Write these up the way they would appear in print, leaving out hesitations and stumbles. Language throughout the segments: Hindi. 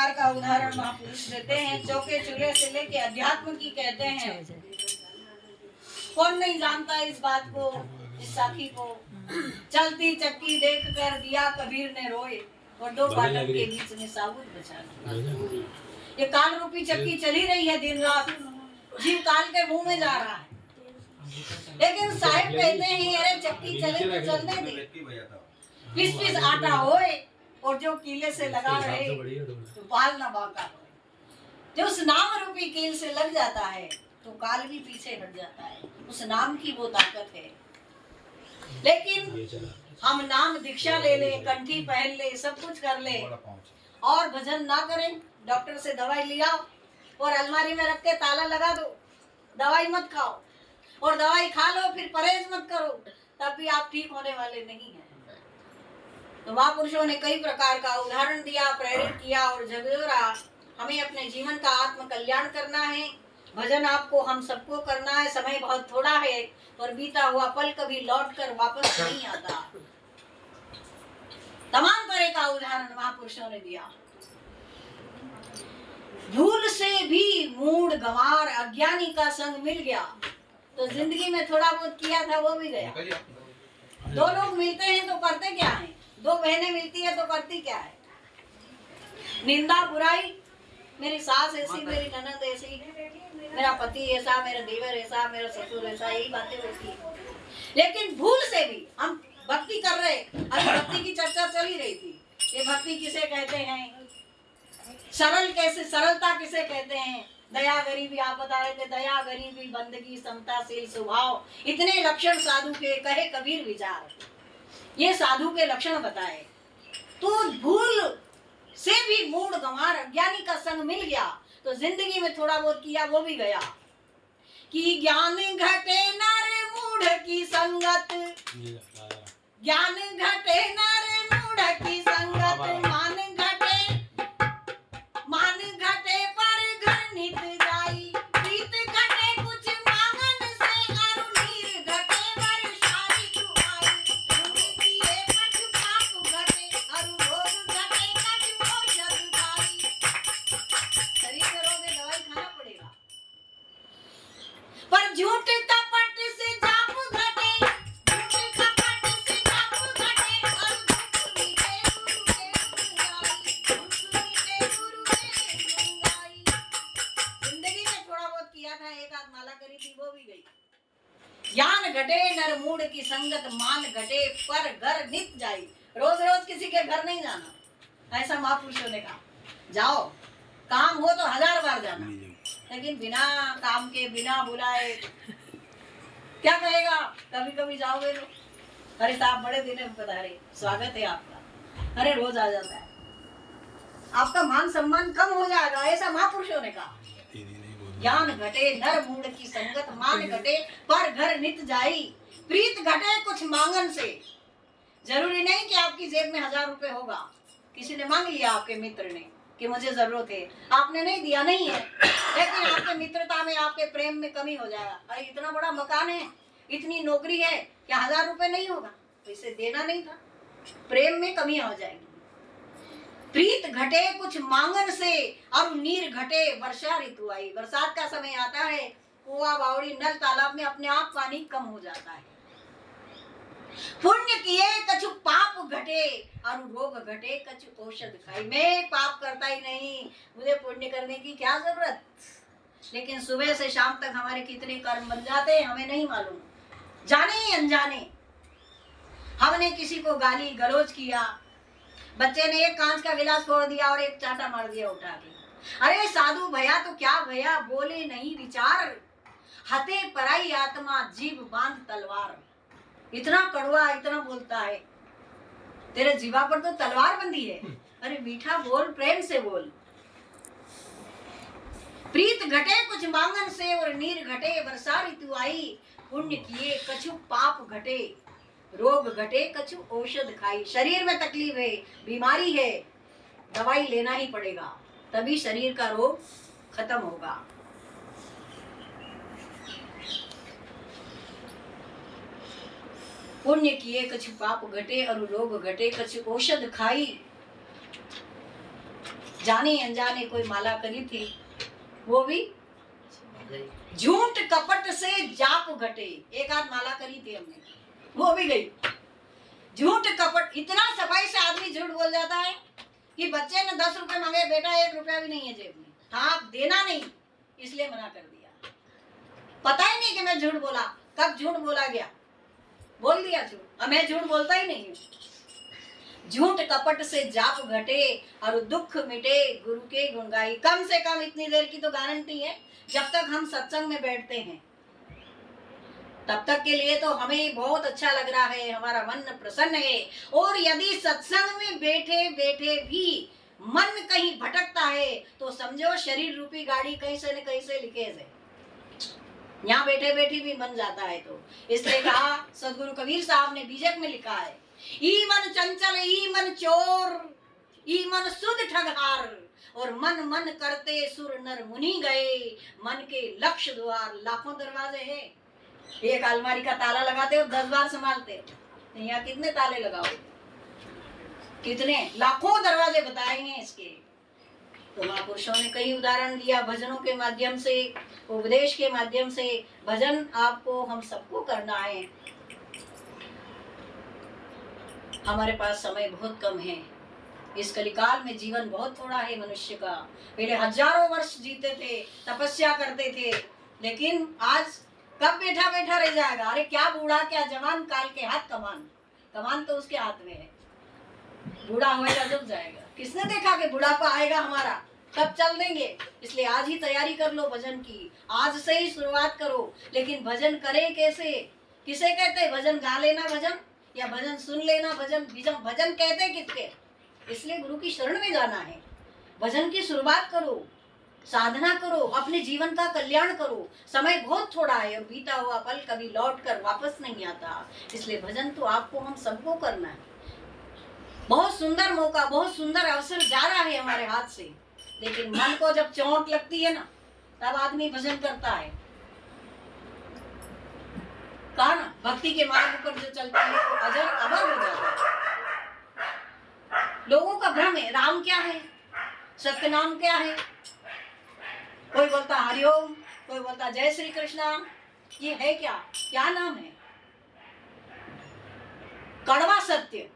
प्रकार का उदाहरण महापुरुष देते हैं। चौके चूल्हे से लेके अध्यात्म की कहते हैं। कौन नहीं जानता इस बात को, इस साखी को। चलती चक्की देख कर दिया कबीर ने रोए और दो फाटक के बीच में साबुत बचा लिया। ये काल रूपी चक्की चली रही है दिन रात, जीव काल के मुंह में जा रहा है। लेकिन साहिब कहते हैं अरे चक्की चले तो चलने दे, पिस पिस आटा होए और जो कीले से लगा रहे तो बाल न बांका। जो उस नाम रूपी कील से लग जाता है तो काल भी पीछे हट जाता है। उस नाम की वो ताकत है। लेकिन हम नाम दीक्षा ले ले, कंठी पहन ले, सब कुछ कर ले और भजन ना करें। डॉक्टर से दवाई लिया और अलमारी में रख के ताला लगा दो, दवाई मत खाओ और दवाई खा लो फिर परहेज मत करो, तब भी आप ठीक होने वाले नहीं हैं। तो महापुरुषों ने कई प्रकार का उदाहरण दिया, प्रेरित किया और झगड़ा। हमें अपने जीवन का आत्म कल्याण करना है। भजन आपको हम सबको करना है। समय बहुत थोड़ा है और बीता हुआ पल कभी लौट कर वापस नहीं आता। तमाम तरह का उदाहरण महापुरुषों ने दिया। भूल से भी मूड गंवार अज्ञानी का संग मिल गया तो जिंदगी में थोड़ा बहुत किया था वो भी गया। दो लोग मिलते हैं तो करते क्या है? दो बहनें मिलती है तो करती क्या है? निंदा बुराई, मेरी सास ऐसी, मेरी ननद ऐसी, मेरा पति ऐसा, मेरा देवर ऐसा, मेरा ससुर ऐसा, यही बातें होती है। लेकिन भूल से भी हम भक्ति कर रहे, अभी भक्ति की चर्चा चल ही रही थी। ये भक्ति किसे कहते हैं? सरल कैसे, सरलता किसे कहते हैं? दया गरीबी, आप बता रहे थे, दया गरीबी बंदगी समताशील स्वभाव, इतने लक्षण साधु के कहे कबीर विचार। ये साधु के लक्षण बताए। तो भूल से भी मूड गंवार अज्ञानी का संग मिल गया तो जिंदगी में थोड़ा बहुत किया वो भी गया। कि ज्ञान घटे नर मूढ़ की संगत, ज्ञान घटे नर मूढ़ की संगत, मान घटे पर घर नित जाई, प्रीत घटे कुछ मांगन से, अरु नीर घटे वर्षारी दुआई, भूमि किए कछु पाप घटे, अरु रोग घटे कछु औषध खाई। शरीर के रोग में दवाई खाना पड़ेगा, पर झूठ कपट से जाप घटे, झूठ कपट से जाप घटे, अरु दुख मीठे गुरु के गुंगाई, दुख मीठे गुरु के गुंगाई। जिंदगी में थोड़ा बहुत किया था, एक आध माला करी थी वो भी गई। ज्ञान घटे नर मूढ़ की संगत, मान घटे पर घर नित जाई। रोज रोज किसी के घर नहीं जाना, ऐसा महापुरुषों ने कहा। जाओ, काम हो तो 1000 बार जाना, लेकिन बिना काम के, बिना बुलाए क्या कहेगा? कभी कभी जाओगे तो, अरे साहब बड़े दिन में पधारे, स्वागत है आपका। अरे रोज आ जाता है, आपका मान सम्मान कम हो जाएगा, ऐसा महापुरुषों ने कहा। ज्ञान घटे नर मूढ़ की संगत, मान घटे पर घर नित जाई, प्रीत घटे कुछ मांगन से। जरूरी नहीं कि आपकी जेब में 1000 रुपए होगा। किसी ने मांग लिया आपके मित्र ने कि मुझे जरूरत है, आपने नहीं दिया नहीं है, लेकिन आपके मित्रता में, आपके प्रेम में कमी हो जाएगा। अरे इतना बड़ा मकान है, इतनी नौकरी है, क्या 1000 रुपए नहीं होगा? तो इसे देना नहीं था, प्रेम में कमी हो जाएगी। प्रीत घटे कुछ मांगन से, और नीर घटे वर्षा ऋतु आई। बरसात का समय आता है, कुआं बावड़ी नल तालाब में अपने आप पानी कम हो जाता है। पुण्य किए कछु पाप घटे, और रोग घटे कछु औषध खाई। मैं पाप करता ही नहीं, मुझे पुण्य करने की क्या जरूरत। लेकिन सुबह से शाम तक हमारे कितने कर्म बन जाते हैं हमें नहीं मालूम, जाने ही अनजाने। हमने किसी को गाली गलौज किया, बच्चे ने एक कांच का गिलास फोड़ दिया और एक चाटा मार दिया उठा के। अरे साधु भया तो क्या भया, बोले नहीं विचार, हते पराई आत्मा जीव बांध तलवार। इतना कड़वा, इतना बोलता है, तेरे जीवा पर तो तलवार बंधी है। अरे मीठा बोल, प्रेम से बोल। प्रीत घटे कुछ मांगन से, और नीर घटे वर्षा ऋतु आई। पुण्य किए कछु पाप घटे, रोग घटे कछु औषध खाई। शरीर में तकलीफ है, बीमारी है, दवाई लेना ही पड़ेगा, तभी शरीर का रोग खत्म होगा। पुण्य किए कछु पाप घटे, और रोग घटे कछु औषध खाई। जाने अनजाने कोई माला करी थी, वो भी झूठ कपट से जाप घटे। एक आध माला करी थी हमने, वो भी गई। झूठ कपट, इतना सफाई से आदमी झूठ बोल जाता है कि बच्चे ने 10 रुपए मांगे, बेटा 1 रुपया भी नहीं है जेब में, था देना नहीं, इसलिए मना कर दिया। पता ही नहीं कि मैं झूठ बोला, कब झूठ बोला गया, बोल दिया झूठ। मैं झूठ बोलता ही नहीं हूँ। झूठ कपट से जाप घटे और दुख मिटे, गुरु के गुण गाई। कम से कम इतनी देर की तो गारंटी है, जब तक हम सत्संग में बैठते हैं तब तक के लिए तो हमें बहुत अच्छा लग रहा है, हमारा मन प्रसन्न है। और यदि सत्संग में बैठे बैठे भी मन कहीं भटकता है तो समझो शरीर रूपी गाड़ी कहीं से न कहीं से लीकेज है। यहाँ बैठे बैठे भी मन जाता है। तो इसलिए कहा सदगुरु कबीर साहब ने बीजक में लिखा है, ई मन चंचल ई मन चोर, ई मन सुध ठगहार, और मन मन करते सुर नर मुनि गए, मन के लक्ष्य द्वार लाखों दरवाजे हैं। एक अलमारी का ताला लगाते हो 10 बार संभालते हो, यहाँ कितने ताले लगाओ, कितने लाखों दरवाजे बताएंगे इसके। तो महापुरुषों ने कई उदाहरण दिया, भजनों के माध्यम से, उपदेश के माध्यम से। भजन आपको हम सबको करना है। हमारे पास समय बहुत कम है, इस कलिकाल में जीवन बहुत थोड़ा है मनुष्य का। पहले हजारों वर्ष जीते थे, तपस्या करते थे, लेकिन आज कब बैठा बैठा रह जाएगा। अरे क्या बूढ़ा क्या जवान, काल के हाथ कमान, कमान तो उसके हाथ में है। बूढ़ा होएगा जब जाएगा, किसने देखा कि बुढ़ापा आएगा हमारा, कब चल देंगे। इसलिए आज ही तैयारी कर लो भजन की, आज से ही शुरुआत करो। लेकिन भजन करें कैसे, किसे कहते, भजन गा लेना भजन, या भजन सुन लेना भजन। भजन कहते किसके, इसलिए गुरु की शरण में जाना है। भजन की शुरुआत करो, साधना करो, अपने जीवन का कल्याण करो। समय बहुत थोड़ा है और बीता हुआ पल कभी लौट कर वापस नहीं आता। इसलिए भजन तो आपको हम सबको करना है। बहुत सुंदर मौका, बहुत सुंदर अवसर जा रहा है हमारे हाथ से, लेकिन मन को जब चोट लगती है ना, तब आदमी भजन करता है। कहा ना, भक्ति के मार्ग पर जो चलता है वो अजर अमर हो जाता है। लोगों का भ्रम है, राम क्या है, सत्य नाम क्या है। कोई बोलता हरिओम, कोई बोलता जय श्री कृष्णा। ये है क्या, क्या नाम है? कड़वा सत्य।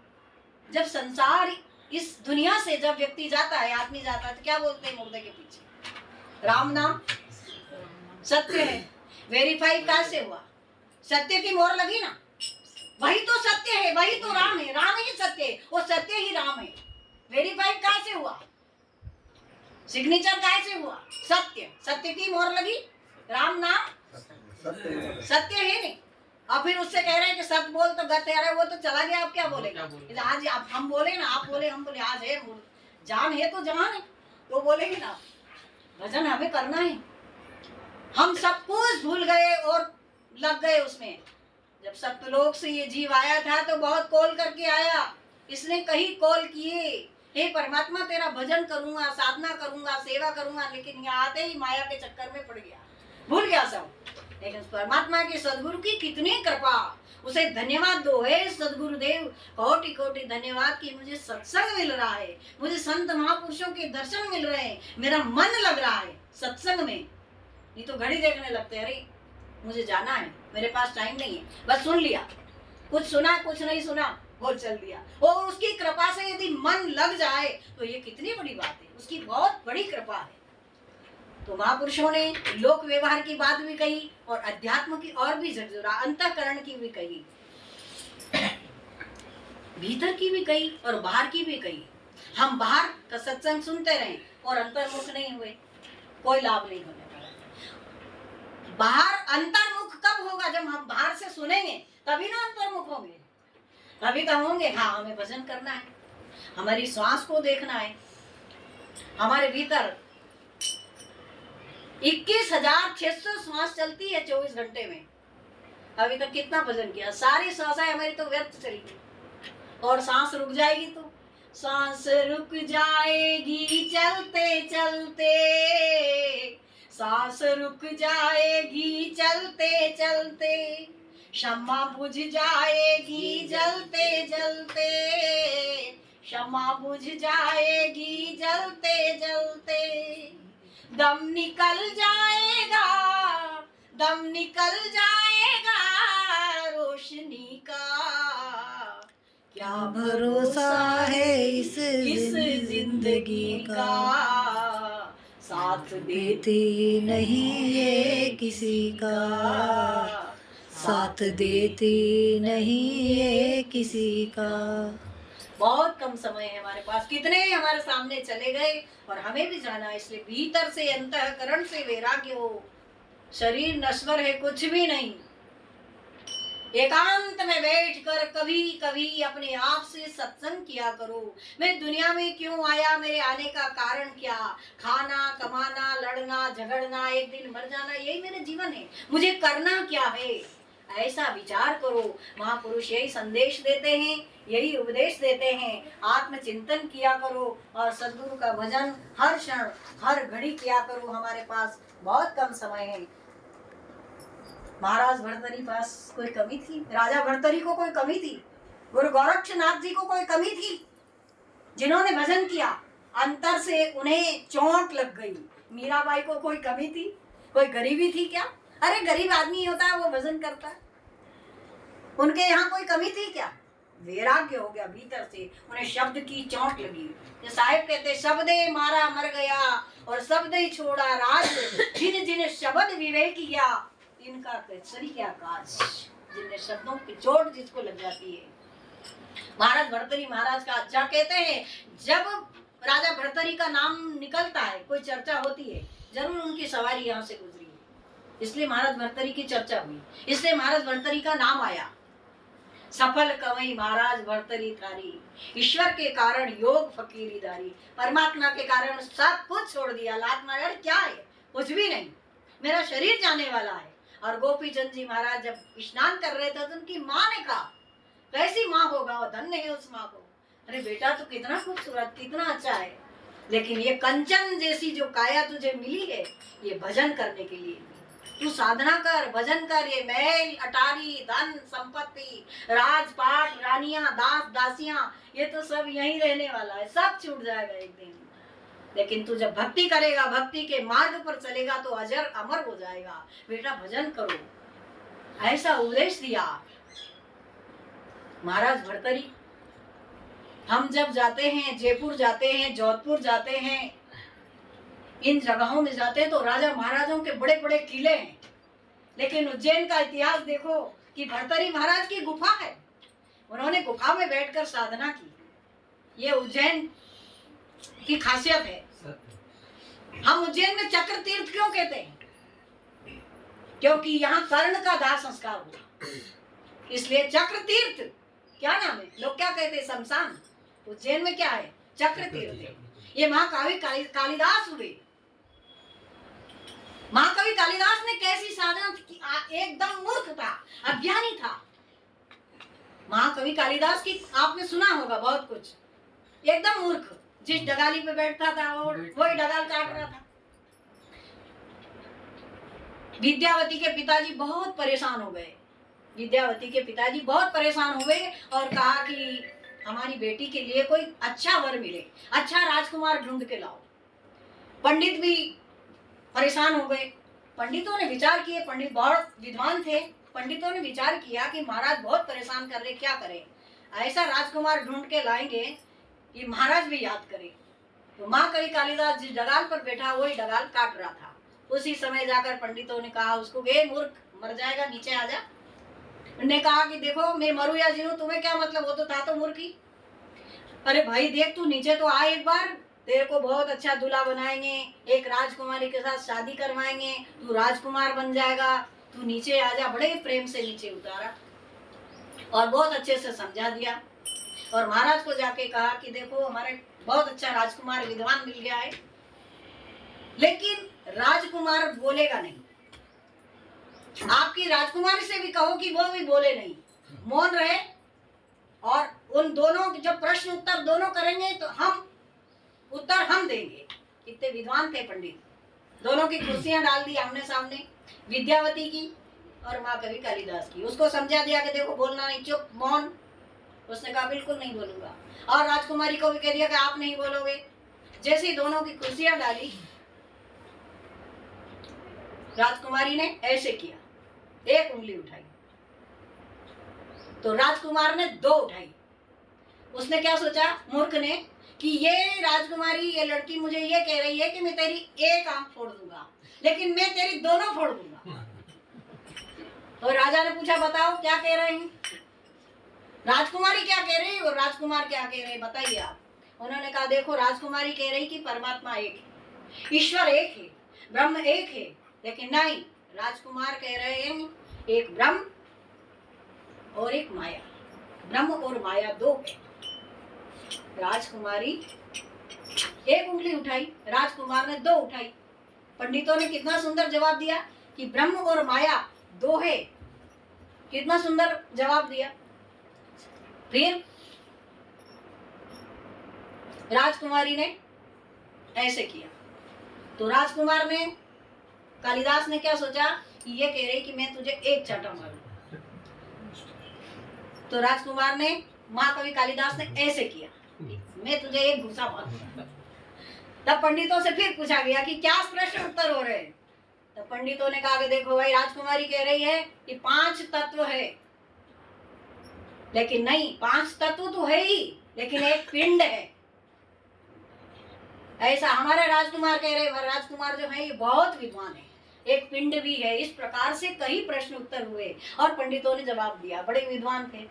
जब संसार, इस दुनिया से जब व्यक्ति जाता है, आदमी जाता है, तो क्या बोलते हैं मुर्दे के पीछे? राम नाम सत्य है। वेरीफाई कैसे हुआ? सत्य की मोहर लगी ना, वही तो सत्य है, वही तो राम है। राम ही सत्य है, वो सत्य ही राम है। वेरीफाई कैसे हुआ? सिग्नेचर कैसे हुआ? सत्य, सत्य की मोहर लगी, राम नाम सत्य है नहीं। और फिर उससे कह रहे हैं कि सत्य बोल तो गत है। अरे वो तो चला गया, अब क्या बोलेगा? आज आप हम बोले ना, आप बोले हम बोले, आज है जान है तो जहान है, तो बोलेगी ना। भजन हमें करना है। हम सब कुछ भूल गए और लग गए उसमें। जब सत्यलोक से ये जीव आया था तो बहुत कॉल करके आया, इसने कई कॉल किए, हे परमात्मा तेरा भजन करूंगा, साधना करूंगा, सेवा करूंगा, लेकिन यहाँ आते ही माया के चक्कर में पड़ गया, भूल गया सब। लेकिन परमात्मा के सदगुरु की कितनी कृपा, उसे धन्यवाद दो। हे सदगुरुदेव, कोटि कोटि धन्यवाद कि मुझे सत्संग मिल रहा है, मुझे संत महापुरुषों के दर्शन मिल रहे हैं, मेरा मन लग रहा है सत्संग में। नहीं तो घड़ी देखने लगते, अरे मुझे जाना है, मेरे पास टाइम नहीं है, बस सुन लिया, कुछ सुना कुछ नहीं सुना, बोल चल दिया। और उसकी कृपा से यदि मन लग जाए तो ये कितनी बड़ी बात है, उसकी बहुत बड़ी कृपा है। तो महापुरुषों ने लोक व्यवहार की बात भी कही और अध्यात्म की और भी जरूर, अंतःकरण की भी कही, भीतर की भी कही और बाहर की भी कही। हम बाहर का सत्संग सुनते रहे और अंतर्मुख नहीं हुए, कोई लाभ नहीं होने वाला। बाहर अंतर्मुख कब होगा? जब हम बाहर से सुनेंगे तभी ना अंतर्मुख होंगे, तभी तो होंगे। हाँ, हमें भजन करना है, हमारी श्वास को देखना है। हमारे भीतर 21,600 श्वास चलती है 24 घंटे में। अभी तक कितना भजन किया? सारी श्वासें हमारी तो व्यर्थ चली गई। और सांस रुक जाएगी तो सांस रुक जाएगी चलते चलते, सांस रुक जाएगी चलते चलते, शम्मा बुझ जाएगी जलते जलते, क्षमा बुझ जाएगी जलते जलते, दम निकल जाएगा, दम निकल जाएगा रोशनी का। क्या भरोसा है इस जिंदगी का, साथ देती नहीं ये किसी का, साथ देती नहीं ये किसी का। बहुत कम समय है हमारे पास, कितने हमारे सामने चले गए और हमें भी जाना है। इसलिए भीतर से अंतःकरण से वैराग्य हो। शरीर नश्वर है, कुछ भी नहीं। एकांत में बैठकर कभी कभी अपने आप से सत्संग किया करो। मैं दुनिया में क्यों आया, मेरे आने का कारण क्या? खाना, कमाना, लड़ना, झगड़ना, एक दिन मर जाना, यही मेरा जीवन है। मुझे करना क्या है? ऐसा विचार करो। महापुरुष यही संदेश देते हैं, यही उपदेश देते हैं। आत्मचिंतन किया करो और सद्गुरु का भजन हर क्षण हर घड़ी किया करो। हमारे पास बहुत कम समय है। महाराज भर्तरी पास कोई कमी थी? राजा भर्तरी को कोई कमी थी? गुरु गोरक्षनाथ जी को कोई कमी थी? जिन्होंने भजन किया अंतर से उन्हें चोट लग गई। मीराबाई को कोई कमी थी? कोई गरीबी थी क्या? अरे गरीब आदमी होता है वो भजन करता है, उनके यहाँ कोई कमी थी क्या? वैराग्य हो गया भीतर से, उन्हें शब्द की चोट लगी। ये साहिब कहते शब्दे मारा मर गया और शब्द छोड़ा राज, जिन जिन शब्द विवेक किया इनका कसरी क्या काज। जिन शब्दों की चोट जिसको लग जाती है। महाराज भर्तरी महाराज का अच्छा कहते हैं, जब राजा भर्तरी का नाम निकलता है, कोई चर्चा होती है, जरूर उनकी सवारी यहाँ से गुजरी है, इसलिए महाराज भर्तरी की चर्चा हुई, इसलिए महाराज भर्तरी का नाम आया। सफल कवई महाराज भर्तरी थारी, ईश्वर के कारण योग फकीरी दारी। परमात्मा के कारण सब कुछ छोड़ दिया। लात मार क्या है? कुछ भी नहीं, मेरा शरीर जाने वाला है। और गोपी चंद जी महाराज जब स्नान कर रहे थे तो उनकी माँ ने कहा, कैसी माँ होगा वो, धन्य है उस माँ को। अरे बेटा तो कितना खूबसूरत, कितना अच्छा है, लेकिन ये कंचन जैसी जो काया तुझे मिली है ये भजन करने के लिए। तू साधना कर, भजन कर। ये महल अटारी, धन संपत्ति, राजपाट, रानियां, दास दासियां, ये तो सब यहीं रहने वाला है, सब छूट जाएगा एक दिन। लेकिन तू जब भक्ति करेगा, भक्ति के मार्ग पर चलेगा तो अजर अमर हो जाएगा। बेटा भजन करो, ऐसा उपदेश दिया महाराज भर्तरी। हम जब जाते हैं, जयपुर जाते हैं, जोधपुर जाते हैं, इन जगहों में जाते हैं तो राजा महाराजों के बड़े बड़े किले हैं, लेकिन उज्जैन का इतिहास देखो कि भर्तरी महाराज की गुफा है। उन्होंने गुफा में बैठकर साधना की। ये उज्जैन की खासियत है। हम उज्जैन में चक्र तीर्थ क्यों कहते हैं? क्योंकि यहाँ कर्ण का दाह संस्कार हुआ, इसलिए चक्र तीर्थ। क्या नाम है? लोग क्या कहते हैं? शमशान। उज्जैन में क्या है? चक्र तीर्थ है। ये महाकवि कालिदास हुए। महाकवि कालिदास ने कैसी साधना की? एकदम मूर्ख था, अज्ञानी था। महाकवि कालिदास की आपने सुना होगा बहुत कुछ। एकदम मूर्ख, जिस डगाली पे बैठता था वही डगाल काट रहा था। विद्यावती के पिताजी बहुत परेशान हो गए। विद्यावती के पिताजी बहुत परेशान हुए और कहा कि हमारी बेटी के लिए कोई अच्छा वर मिले, अच्छा राजकुमार ढूंढ के लाओ। पंडित भी परेशान हो गए। पंडितों ने विचार किए, पंडित बहुत विद्वान थे। पंडितों ने विचार किया कि महाराज बहुत परेशान कर रहे, क्या करें? ऐसा राजकुमार ढूंढ के लाएंगे कि महाराज भी याद करें। तो महाकवि कालिदास जिस डगाल पर बैठा वही डगाल काट रहा था। उसी समय जाकर पंडितों ने कहा उसको, वे मूर्ख, मर जाएगा, नीचे आ जा। उन्होंने कहा कि देखो मैं मरूं या जीऊं तुम्हें क्या मतलब, वो तो था तो मूर्खी। अरे भाई देख, तू नीचे तो आ एक बार, तेरे को बहुत अच्छा दूल्हा बनाएंगे, एक राजकुमारी के साथ शादी करवाएंगे, तू राजकुमार बन जाएगा, तू नीचे आ जा। बड़े प्रेम से नीचे उतारा और बहुत अच्छे से समझा दिया। और महाराज को जाके कहा कि देखो हमारे बहुत अच्छा राजकुमार विद्वान मिल गया है, लेकिन राजकुमार बोलेगा नहीं। आपकी राजकुमारी से भी कहो कि वो भी बोले नहीं, मौन रहे, और उन दोनों जब प्रश्न उत्तर दोनों करेंगे तो हम उत्तर हम देंगे। कितने विद्वान थे पंडित। दोनों की कुर्सियां डाल दी आमने सामने, विद्यावती की और महाकवि कालिदास की। उसको समझा दिया कि देखो बोलना नहीं, चुप, मौन। उसने कहा बिल्कुल नहीं बोलूंगा। और राजकुमारी को भी कह दिया कि आप नहीं बोलोगे। जैसे ही दोनों की कुर्सियां डाली, राजकुमारी ने ऐसे किया, एक उंगली उठाई तो राजकुमार ने दो उठाई। उसने क्या सोचा मूर्ख ने कि ये राजकुमारी, ये लड़की मुझे ये कह रही है कि मैं तेरी एक आंख फोड़ दूंगा, लेकिन मैं तेरी दोनों फोड़ दूंगा। तो राजा ने पूछा बताओ क्या कह रहे हैं, राजकुमारी क्या कह रही और राजकुमार क्या कह रहे, बताइए आप। उन्होंने कहा देखो, राजकुमारी कह रही कि परमात्मा एक है, ईश्वर एक है, ब्रह्म एक है, लेकिन नहीं, राजकुमार कह रहे हैं एक ब्रह्म और एक माया, ब्रह्म और माया दो है। राजकुमारी एक उंगली उठाई, राजकुमार ने दो उठाई। पंडितों ने कितना सुंदर जवाब दिया कि ब्रह्म और माया दो है, कितना सुंदर जवाब दिया। फिर राजकुमारी ने ऐसे किया तो राजकुमार ने, कालिदास ने क्या सोचा कि ये कह रही कि मैं तुझे एक चाटा मारूं। तो राजकुमार ने, महाकवि कालिदास ने ऐसे किया, मैं तुझे एक घुसा मारूंगा। तब पंडितों से फिर पूछा गया कि क्या प्रश्न उत्तर हो रहे हैं। तब पंडितों ने कहा कि देखो भाई, राजकुमारी कह रही है कि 5 तत्व है, लेकिन नहीं, 5 तत्व तो है ही, लेकिन एक पिंड है। ऐसा हमारे राजकुमार कह रहे, राजकुमार जो है ये बहुत विद्वान है, एक पिंड भी है। इस प्रकार से कई प्रश्न उत्तर हुए और पंडितों ने जवाब दिया, बड़े विद्वान थे,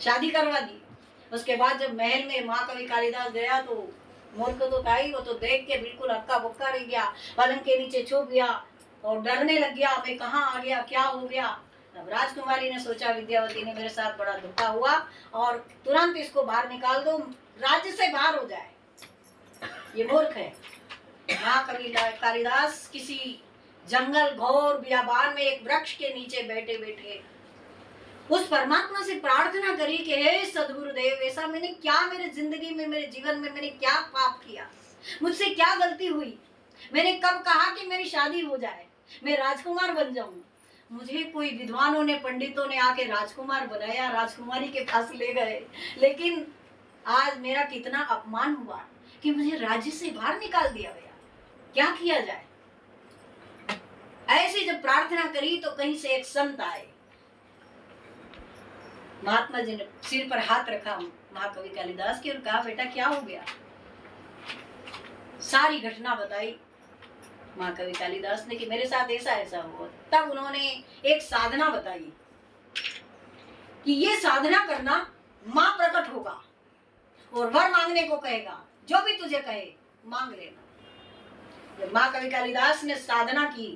शादी करवा दी। उसके बाद जब महल में महाकवि कालिदास गया तो मूर्ख तो था ही, वो तो देख के बिल्कुल हक्का बक्का रह गया, पलंग के नीचे छुप गया और डरने लग गया, मैं कहाँ आ गया, क्या हो गया। तब राजकुमारी ने सोचा विद्यावती ने मेरे साथ बड़ा धोखा हुआ और तुरंत इसको बाहर निकाल दो, राज्य से बाहर हो जाए, ये मूर्ख है। महाकवि कालिदास किसी जंगल घोर बियाबान में एक वृक्ष के नीचे बैठे बैठे उस परमात्मा से प्रार्थना करी कि हे सदगुरुदेव, ऐसा मैंने क्या, मेरे जिंदगी में, मेरे जीवन में मैंने क्या पाप किया, मुझसे क्या गलती हुई, मैंने कब कहा कि मेरी शादी हो जाए, मैं राजकुमार बन जाऊं। मुझे कोई विद्वानों ने, पंडितों ने आके राजकुमार बनाया, राजकुमारी के पास ले गए, लेकिन आज मेरा कितना अपमान हुआ कि मुझे राज्य से बाहर निकाल दिया गया, क्या किया जाए। ऐसी जब प्रार्थना करी तो कहीं से एक संत आए, महात्मा जी ने सिर पर हाथ रखा महाकवि कालिदास के और कहा बेटा क्या हो गया। सारी घटना बताई महाकवि कालिदास ने कि मेरे साथ ऐसा ऐसा हुआ। तब उन्होंने एक साधना बताई कि ये साधना करना, मां प्रकट होगा और वर मांगने को कहेगा, जो भी तुझे कहे मांग लेना। जब महाकवि कालिदास ने साधना की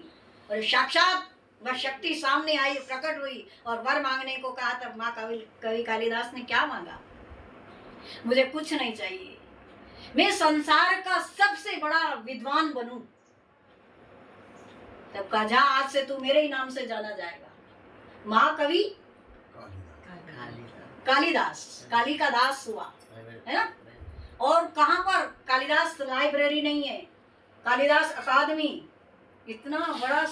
और साक्षात वह शक्ति सामने आई, प्रकट हुई और वर मांगने को कहा, तब कवि कालिदास ने क्या मांगा, मुझे कुछ नहीं चाहिए, मैं संसार का सबसे बड़ा विद्वान बनूं। तब कहा जा, आज से तू मेरे ही नाम से जाना जाएगा, महाकवि कालिदास, काली का दास हुआ, है ना। और कहां पर कालिदास लाइब्रेरी नहीं है, कालिदास अकादमी, इतना बड़ा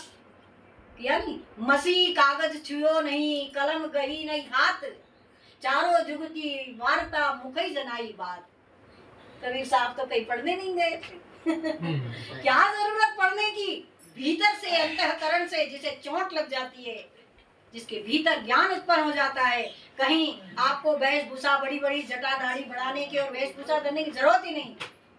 किया नहीं, मसी कागज छुयो नहीं, कलम गही नहीं हाथ, चारों जुग की वार्ता मुखई जनाई बात। कबीर साहब तो कहीं पढ़ने नहीं गए थे क्या जरूरत पढ़ने की, भीतर से, अंतःकरण से जिसे चोट लग जाती है, जिसके भीतर ज्ञान उत्पन्न हो जाता है, कहीं आपको वेशभूषा, बड़ी बड़ी जटा दाढ़ी बढ़ाने की और वेशभूषा करने की जरूरत ही नहीं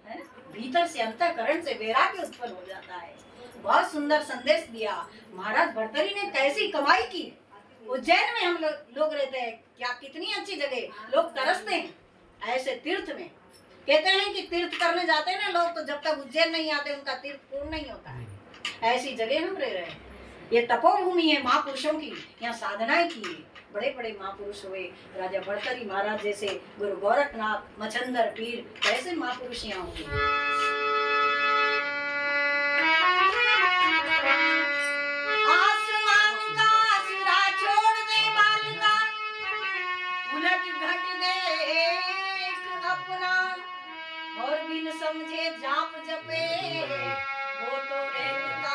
है ना। भीतर से, अंतःकरण से वैराग्य उत्पन्न हो जाता है। बहुत सुंदर संदेश दिया महाराज भर्तृहरि ने, कैसी कमाई की। उज्जैन में हम लोग रहते हैं, क्या कितनी अच्छी जगह, लोग तरसते हैं ऐसे तीर्थ में। कहते हैं कि तीर्थ करने जाते हैं ना लोग, तो जब तक उज्जैन नहीं आते उनका तीर्थ पूर्ण नहीं होता है। ऐसी जगह हम रह रहे हैं, ये तपोभूमि है महापुरुषों की, यहाँ साधनाएं की है, बड़े बड़े महापुरुष हुए, राजा भर्तृहरि महाराज जैसे, गुरु गोरखनाथ, मच्छंदर पीर, कैसे महापुरुष यहाँ हुए। और बिन समझे जाप जपे, वो तो रहता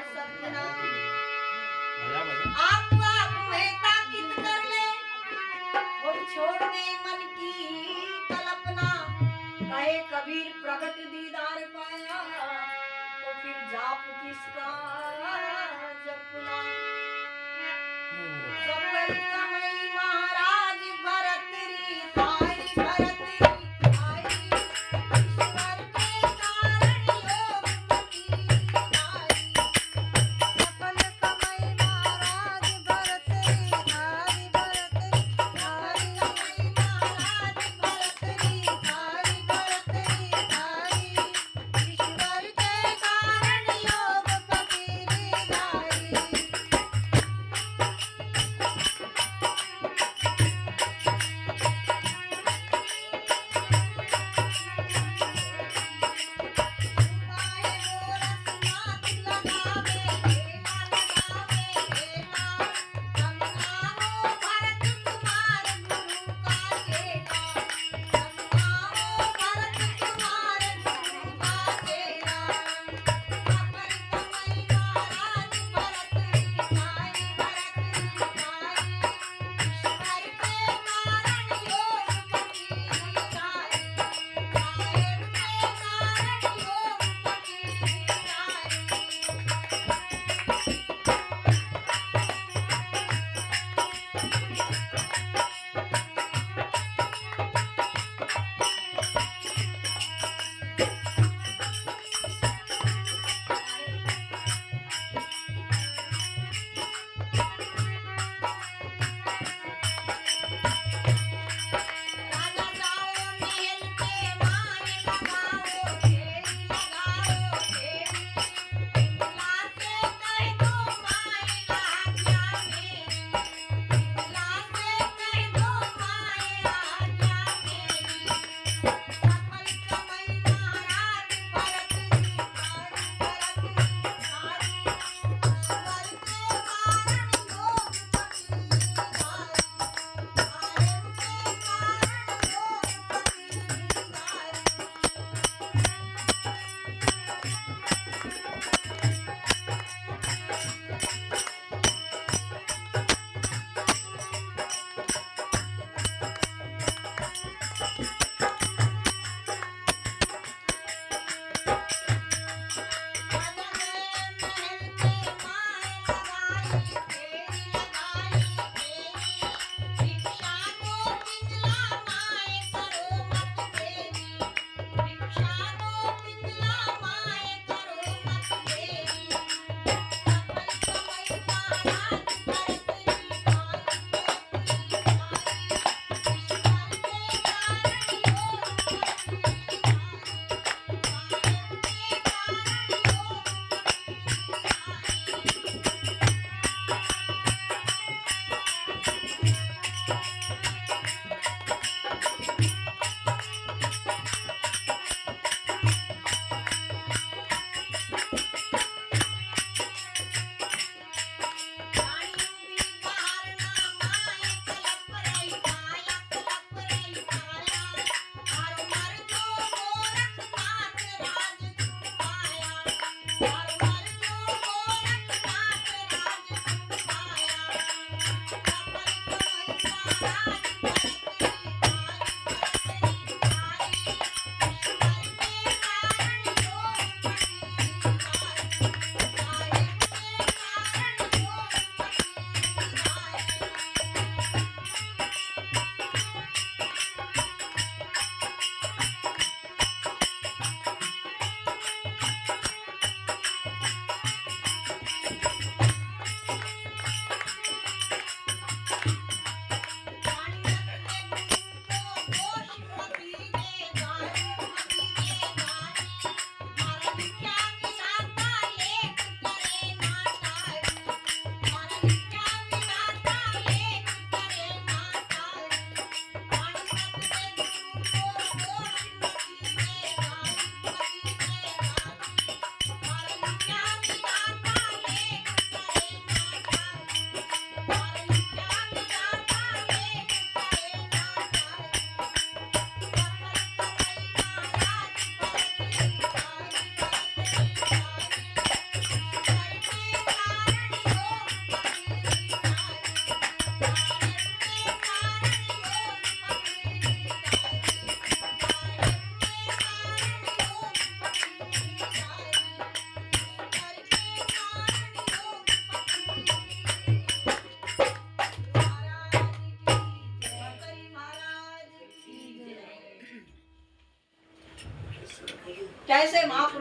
सपना। आप में ताकीद कर ले और प्रगट दीदार पाया तो फिर जाप किसका जपना। सफल कमई महाराज भरत री थाई, भरत री थाई, ईश्वर के कारण योग पति थाई। सफल कमाई महाराज भरत री थाई, भरत री थाई, कमई महाराज भरत री थाई, भरत री थाई, ईश्वर के कारण योग पति री धाई।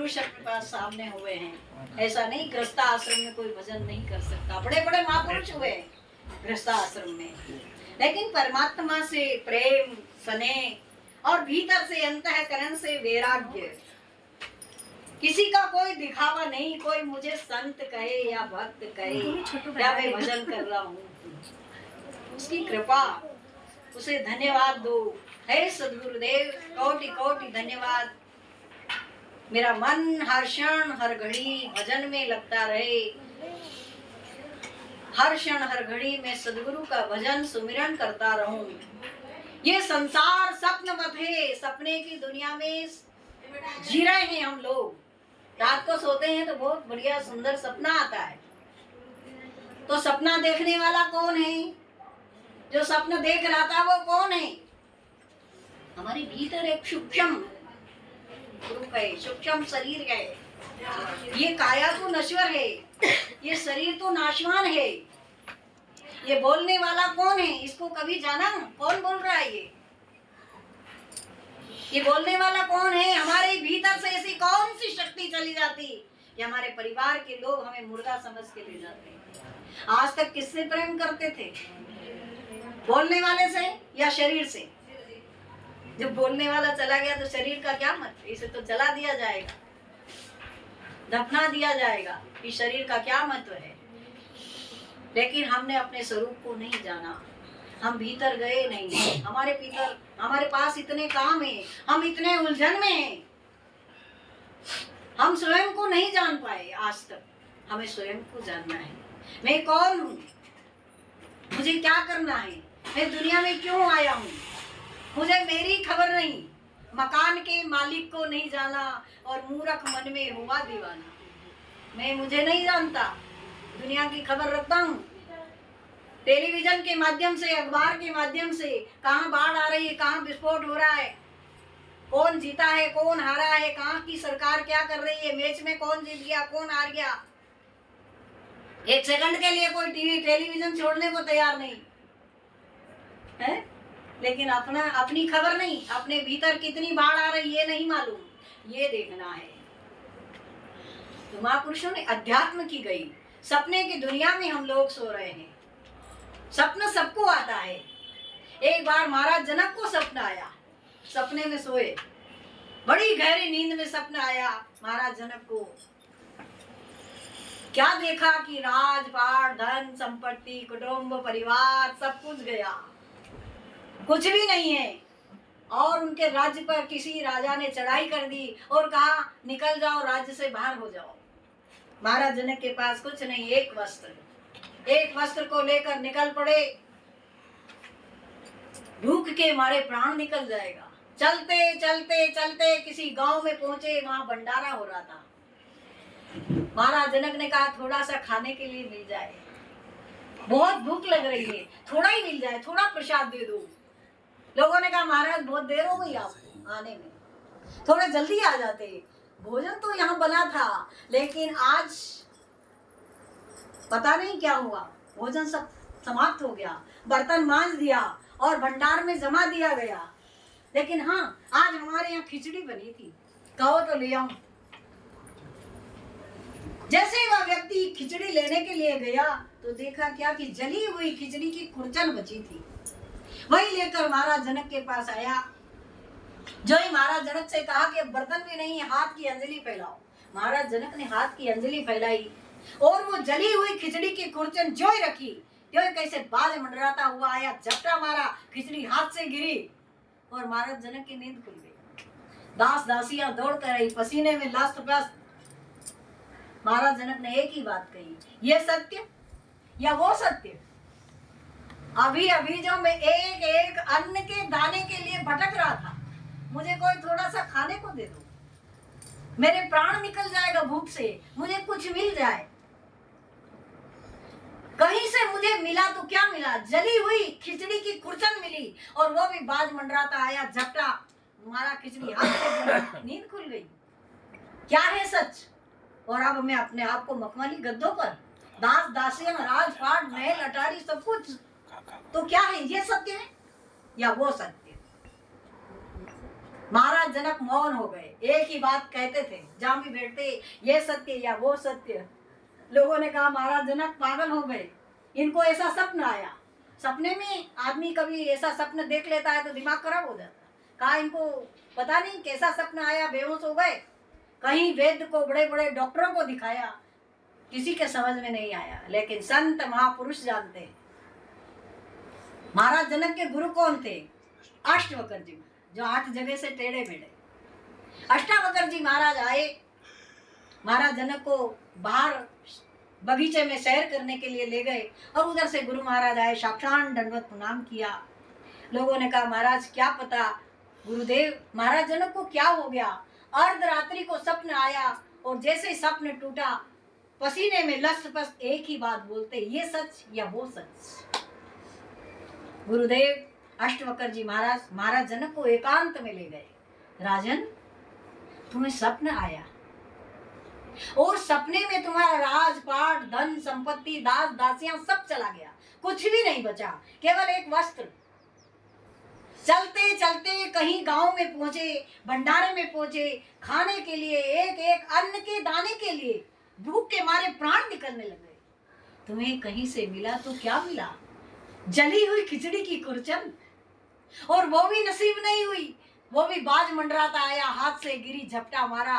महापुरुष अपने पास सामने हुए हैं। ऐसा नहीं गृहस्थ आश्रम में कोई भजन नहीं कर सकता, बड़े बड़े महापुरुष हुए गृहस्थ आश्रम में, लेकिन परमात्मा से प्रेम स्नेह और भीतर से अंतःकरण से वैराग्य, किसी का कोई दिखावा नहीं, कोई मुझे संत कहे या भक्त कहे या मैं भजन कर रहा हूँ, उसकी कृपा, उसे धन्यवाद दो। हे सद्गुरुदेव, कोटि कोटि धन्यवाद। मेरा मन हर क्षण हर घड़ी भजन में लगता रहे, हर क्षण हर घड़ी में सद्गुरु का भजन सुमिरन करता रहूं। ये संसार सपनवत है, सपने की दुनिया में जी रहे हैं हम लोग। रात को सोते हैं तो बहुत बढ़िया सुंदर सपना आता है, तो सपना देखने वाला कौन है? जो सपना देख रहा था वो कौन है? हमारे भीतर एक सूक्ष्म रूप है, सूक्ष्म शरीर है। ये काया तो नश्वर है, ये शरीर तो नाशवान है। ये बोलने वाला कौन है? इसको कभी जाना? कौन बोल रहा है? ये बोलने वाला कौन है? हमारे भीतर से ऐसी कौन सी शक्ति चली जाती कि हमारे परिवार के लोग हमें मुर्दा समझ के ले जाते हैं? आज तक किससे प्रेम करते थे? बोलने वाले से या शरीर से? जब बोलने वाला चला गया तो शरीर का क्या मत, इसे तो जला दिया जाएगा, दफना दिया जाएगा, इस शरीर का क्या महत्व है। लेकिन हमने अपने स्वरूप को नहीं जाना, हम भीतर गए नहीं। हमारे पास इतने काम है, हम इतने उलझन में हैं, हम स्वयं को नहीं जान पाए आज तक। हमें स्वयं को जानना है, मैं कौन हूँ, मुझे क्या करना है, मैं दुनिया में क्यों आया हूँ। मुझे मेरी खबर नहीं, मकान के मालिक को नहीं जाना और मूर्ख मन में हुआ दीवाना। मैं मुझे नहीं जानता, दुनिया की खबर रखता हूँ। टेलीविजन के माध्यम से, अखबार के माध्यम से कहाँ बाढ़ आ रही है, कहाँ विस्फोट हो रहा है, कौन जीता है, कौन हारा है, कहाँ की सरकार क्या कर रही है, मैच में कौन जीत गया, कौन हार गया। एक सेकंड के लिए कोई टेलीविजन छोड़ने को तैयार नहीं है। लेकिन अपनी खबर नहीं, अपने भीतर कितनी बाढ़ आ रही है नहीं मालूम, ये देखना है। तो महापुरुषों ने अध्यात्म की गई, सपने की दुनिया में हम लोग सो रहे हैं। सपना सबको आता है। एक बार महाराज जनक को सपना आया, सपने में सोए, बड़ी गहरी नींद में सपना आया महाराज जनक को। क्या देखा कि राजपाट, धन संपत्ति, कुटुंब परिवार सब कुछ गया, कुछ भी नहीं है। और उनके राज्य पर किसी राजा ने चढ़ाई कर दी और कहा निकल जाओ, राज्य से बाहर हो जाओ। महाराज जनक के पास कुछ नहीं, एक वस्त्र को लेकर निकल पड़े। भूख के मारे प्राण निकल जाएगा। चलते चलते चलते किसी गांव में पहुंचे, वहां भंडारा हो रहा था। महाराज जनक ने कहा थोड़ा सा खाने के लिए मिल जाए, बहुत भूख लग रही है, थोड़ा ही मिल जाए, थोड़ा प्रसाद दे दो। लोगों ने कहा महाराज बहुत देर हो गई आपको आने में, थोड़ा जल्दी आ जाते, भोजन तो यहाँ बना था, लेकिन आज पता नहीं क्या हुआ, भोजन सब समाप्त हो गया, बर्तन मांज दिया और भंडार में जमा दिया गया। लेकिन हाँ, आज हमारे यहाँ खिचड़ी बनी थी, कहो तो ले आऊं। जैसे वह व्यक्ति खिचड़ी लेने के लिए गया तो देखा क्या कि जली हुई खिचड़ी की खुरचन बची थी। वही लेकर महाराज जनक के पास आया। जो ही महाराज जनक से कहा कि बर्तन भी नहीं है, हाथ की अंजलि फैलाओ। महाराज जनक ने हाथ की अंजलि फैलाई और वो जली हुई खिचड़ी की खुरचन जो ही रखी, जो कैसे बाल मंडराता हुआ आया, झपटा मारा, खिचड़ी हाथ से गिरी और महाराज जनक की नींद खुल गई। दास दासियां दौड़ कर आई, पसीने में लस्त-पस्त। महाराज जनक ने एक ही बात कही, ये सत्य या वो सत्य? अभी अभी जो मैं एक एक अन्न के दाने के लिए भटक रहा था, मुझे कोई थोड़ा सा खाने को दे दो, मेरे प्राण निकल जाएगा भूख से, मुझे कुछ मिल जाए। कहीं से मुझे मिला तो क्या मिला? जली हुई खिचड़ी की खुरचन मिली और वो भी बाज मंडराता आया, झपटा मारा, खिचड़ी हाथ से गिरी, नींद खुल गई। क्या है सच? और अब मैं अपने आप को मखमली गद्दों पर, दास दासियां, राजपाट, महल अटारी सब कुछ, तो क्या है? ये सत्य है या वो सत्य? महाराज जनक मौन हो गए, एक ही बात कहते थे जहां भी बैठते, ये सत्य या वो सत्य। लोगों ने कहा महाराज जनक पागल हो गए, इनको ऐसा सपना आया। सपने में आदमी कभी ऐसा सपना देख लेता है तो दिमाग खराब हो जाता। कहा इनको पता नहीं कैसा सपना आया, बेहोश हो गए। कहीं वैद्य को, बड़े बड़े डॉक्टरों को दिखाया, किसी के समझ में नहीं आया। लेकिन संत महापुरुष जानते हैं। महाराज जनक के गुरु कौन थे? अष्टवक्र जी, जो 8 जगह से टेढ़े मेढ़े। अष्टावक्र जी महाराज आए, महाराज जनक को बाहर बगीचे में सैर करने के लिए ले गए और उधर से गुरु महाराज आए, साष्टांग दंडवत प्रणाम किया। लोगों ने कहा महाराज क्या पता गुरुदेव महाराज जनक को क्या हो गया। अर्धरात्रि को स्वप्न आया और जैसे ही स्वप्न टूटा, पसीने में लष्ट-पष्ट एक ही बात बोलते, ये सच या वो सच। गुरुदेव अष्टवक्र जी महाराज जनक को एकांत में ले गए। राजन तुम्हें स्वप्न आया और सपने में तुम्हारा राजपाट, धन संपत्ति, दास दासियां सब चला गया, कुछ भी नहीं बचा, केवल एक वस्त्र। चलते चलते कहीं गांव में पहुंचे, भंडारे में पहुंचे, खाने के लिए एक एक अन्न के दाने के लिए भूख के मारे प्राण निकलने लगे। तुम्हें कहीं से मिला तो क्या मिला? जली हुई खिचड़ी की कुरचन, और वो भी नसीब नहीं हुई, वो भी बाज मंडराता आया, हाथ से गिरी, झपटा मारा,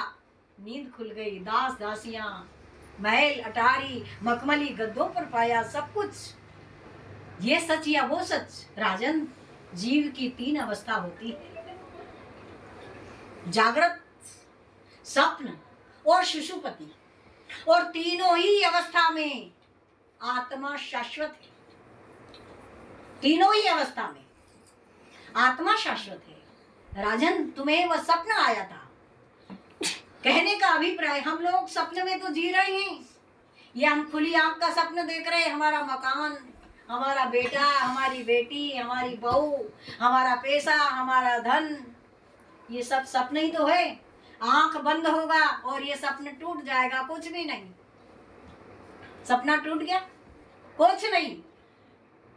नींद खुल गई। दास दासियां, महल अटारी, मखमली गद्दों पर पाया सब कुछ। ये सच या वो सच? राजन जीव की 3 अवस्था होती है, जागृत, स्वप्न और सुषुप्ति, और तीनों ही अवस्था में आत्मा शाश्वत है। तीनों ही अवस्था में आत्मा शाश्वत है। राजन तुम्हें वह सपना आया था। कहने का अभिप्राय, हम लोग सपने में तो जी रहे हैं, ये हम खुली आंख का सपना देख रहे हैं, हमारा मकान, हमारा बेटा, हमारी बेटी, हमारी बहू, हमारा पैसा, हमारा धन, ये सब सपने ही तो है। आंख बंद होगा और ये सपना टूट जाएगा, कुछ भी नहीं। सपना टूट गया, कुछ नहीं,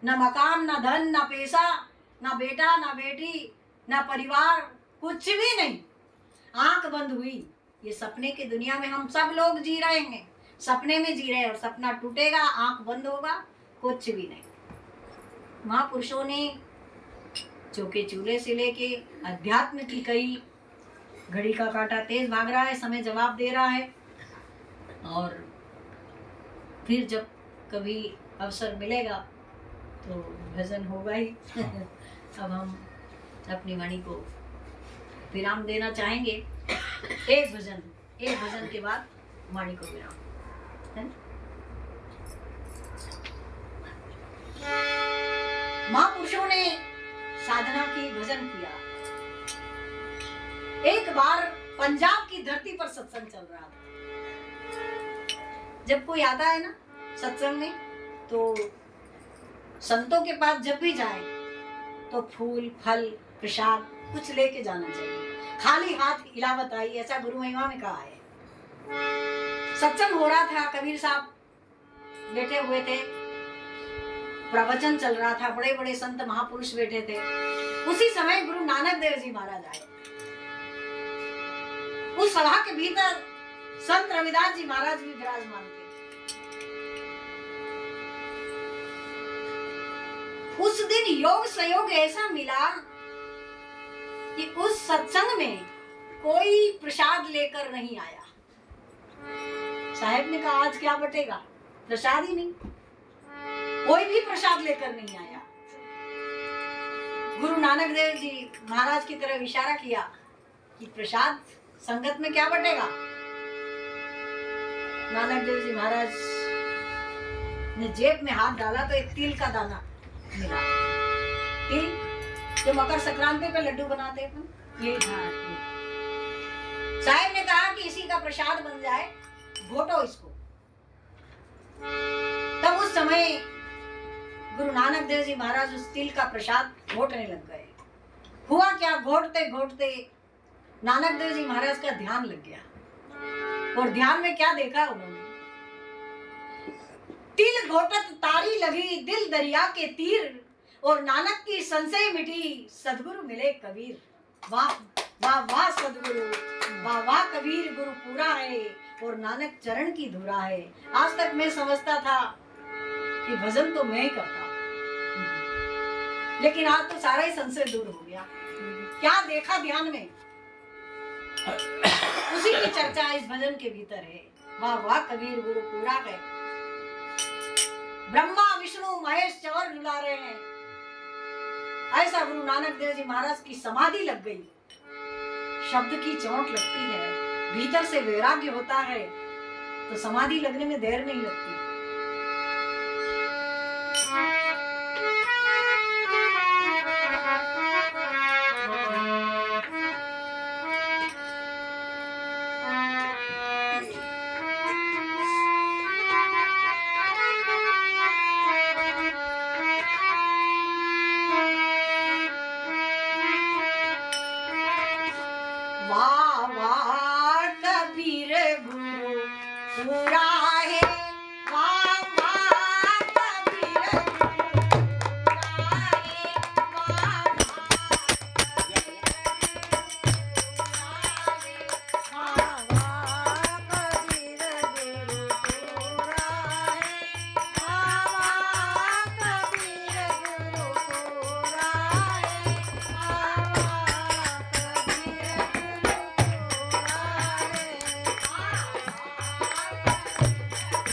ना मकान, ना धन, ना पैसा, ना बेटा, ना बेटी, ना परिवार, कुछ भी नहीं। आंख बंद हुई। ये सपने की दुनिया में हम सब लोग जी रहे हैं, सपने में जी रहे हैं, और सपना टूटेगा, आंख बंद होगा, कुछ भी नहीं। महापुरुषों ने चौके चूल्हे से लेके अध्यात्म की कई, घड़ी का कांटा तेज भाग रहा है, समय जवाब दे रहा है, और फिर जब कभी अवसर मिलेगा तो भजन होगा ही। अब हम अपनी वाणी को विराम देना चाहेंगे। एक भजन के बाद वाणी को विराम। महापुरुषों ने साधना की, भजन किया। एक बार पंजाब की धरती पर सत्संग चल रहा था। जब कोई आता है ना सत्संग में, तो संतों के पास जब भी जाए तो फूल, फल, प्रसाद कुछ लेके जाना चाहिए, खाली हाथ इलावत आई, ऐसा गुरु महिमा में कहा है। सत्संग हो रहा था, कबीर साहब बैठे हुए थे, प्रवचन चल रहा था, बड़े बड़े संत महापुरुष बैठे थे। उसी समय गुरु नानक देव जी महाराज आए। उस सभा के भीतर संत रविदास जी महाराज भी विराजमान थे। उस दिन योग संयोग ऐसा मिला कि उस सत्संग में कोई प्रसाद लेकर नहीं आया। साहब ने कहा आज क्या बटेगा, प्रसाद ही नहीं, कोई भी प्रसाद लेकर नहीं आया। गुरु नानक देव जी महाराज की तरफ इशारा किया कि प्रसाद संगत में क्या बटेगा। नानक देव जी महाराज ने जेब में हाथ डाला तो एक तिल का दाना मिला। तिल जो मकर संक्रांति पे लड्डू बनाते हैं, ये साहब ने कहा कि इसी का प्रसाद बन जाए, घोटो इसको। तब उस समय गुरु नानक देव जी महाराज उस तिल का प्रसाद घोटने लग गए। हुआ क्या, घोटते घोटते नानक देव जी महाराज का ध्यान लग गया, और ध्यान में क्या देखा उन्होंने, तिल घोटत तारी लगी दिल दरिया के तीर, और नानक की संशय मिटी सदगुरु मिले कबीर। वाह, वाह वाह सदगुरु, वाह वाह कबीर गुरु पूरा है और नानक चरण की धुरा है। आज तक मैं समझता था कि भजन तो मैं ही करता, लेकिन आज तो सारा ही संशय दूर हो गया। क्या देखा ध्यान में, उसी की चर्चा इस भजन के भीतर है। वाह वाह कबीर गुरु पूरा है। ब्रह्मा विष्णु महेश चवर रुला रहे हैं। ऐसा गुरु नानक देव जी महाराज की समाधि लग गई। शब्द की चोट लगती है, भीतर से वैराग्य होता है तो समाधि लगने में देर नहीं लगती। वाह वाह कबीर गुरु पूरा है। वाह वाह कबीर गुरु पूरा है। वाह वाह कबीर गुरु पूरा है। वाह वाह कबीर गुरु पूरा है। वाह वाह कबीर गुरु पूरा है।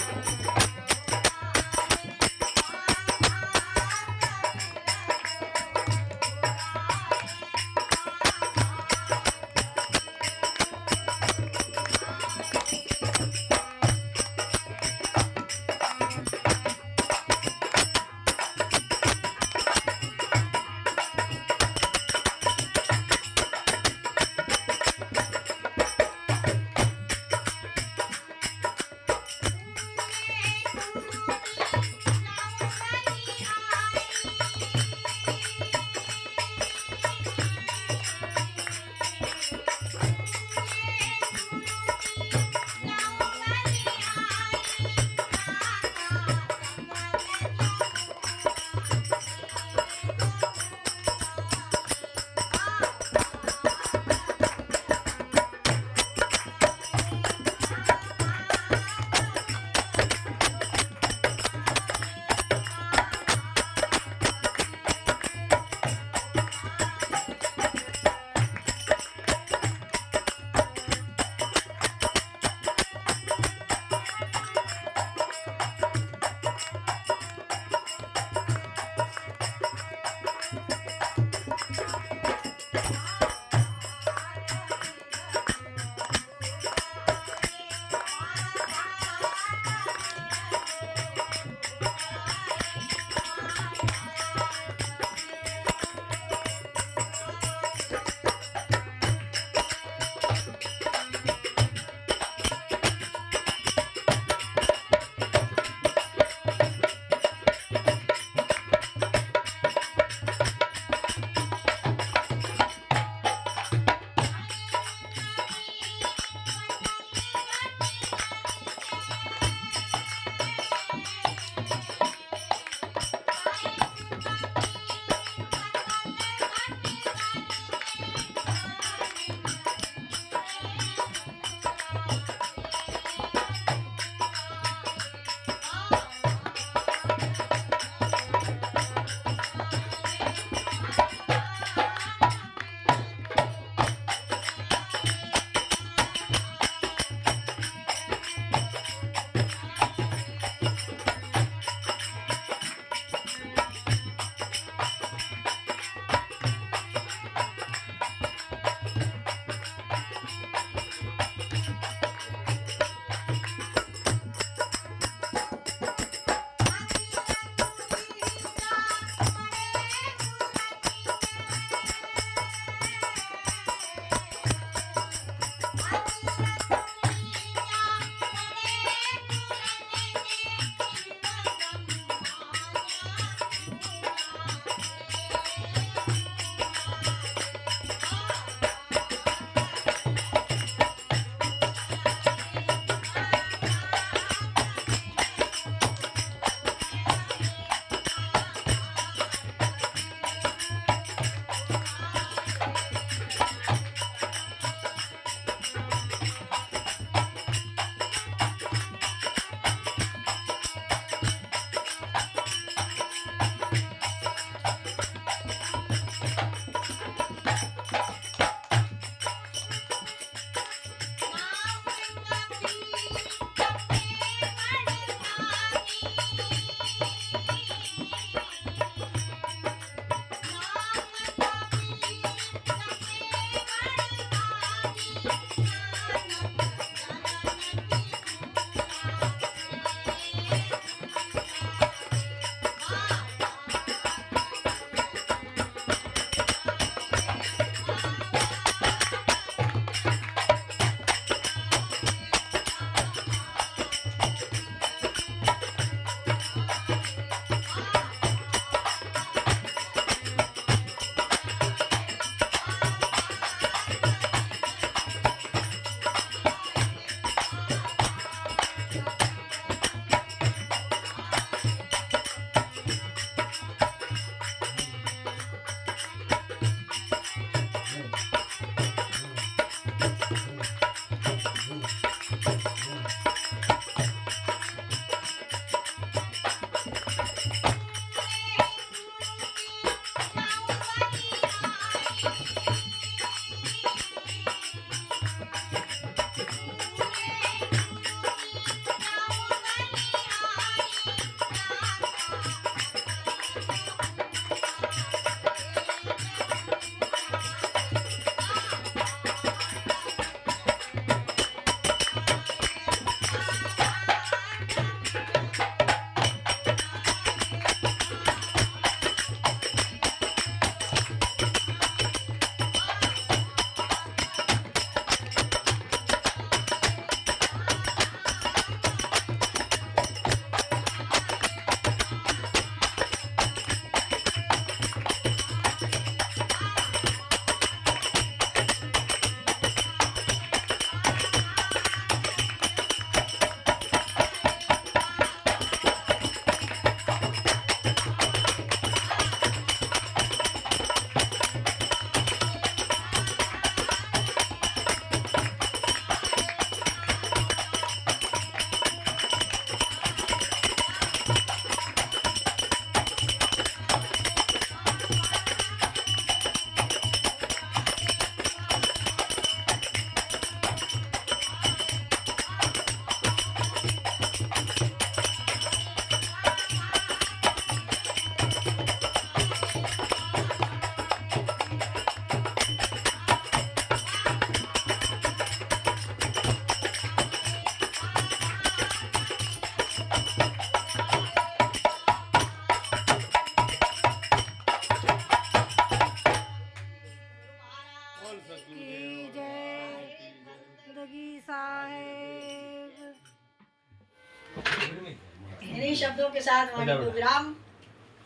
इन्हीं शब्दों के साथ वाणी को विराम।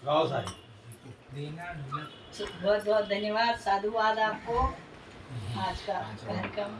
गाओ साहब। बहुत बहुत धन्यवाद, साधुवाद आपको। आज का कार्यक्रम